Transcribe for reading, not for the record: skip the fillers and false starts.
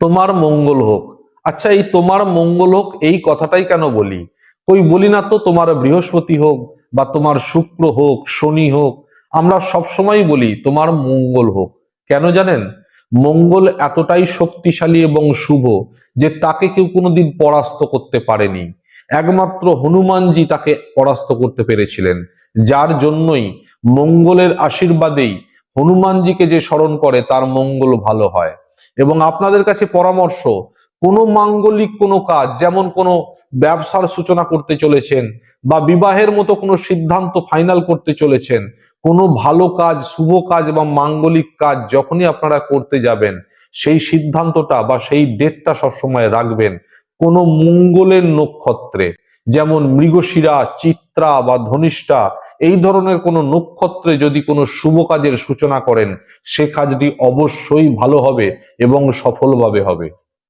তোমার মঙ্গল হোক। আচ্ছা, এই তোমার মঙ্গল হোক এই কথাটাই কেন বলি? বলি না তো তোমার বৃহস্পতি হোক বা তোমার শুক্র হোক, শনি হোক, আমরা সবসময় বলি তোমার মঙ্গল হোক। কেন জানেন? মঙ্গল এতটাই শক্তিশালী এবং শুভ যে তাকে কেউ কোনোদিন পরাস্ত করতে পারেনি। একমাত্র হনুমানজি তাকে পরাস্ত করতে পেরেছিলেন। যার জন্যই মঙ্গলের আশীর্বাদেই হনুমানজিকে যে স্মরণ করে তার মঙ্গল ভালো হয়। এবং আপনাদের কাছে পরামর্শ, কোনো মাঙ্গলিক কোনো কাজ, যেমন কোনো ব্যবসার সূচনা করতে চলেছেন বা বিবাহের মতো কোনো সিদ্ধান্ত ফাইনাল করতে চলেছেন, কোনো ভালো কাজ, শুভ কাজ বা মাঙ্গলিক কাজ যখনই আপনারা করতে যাবেন, সেই সিদ্ধান্তটা বা সেই ডেটটা সবসময় রাখবেন কোনো মঙ্গলের নক্ষত্রে। যেমন মৃগশিরা, চিত্রা বা ধনিষ্ঠা, এই ধরনের কোনো নক্ষত্রে যদি কোনো শুভ কাজের সূচনা করেন, সে কাজটি অবশ্যই ভালো হবে এবং সফলভাবে হবে।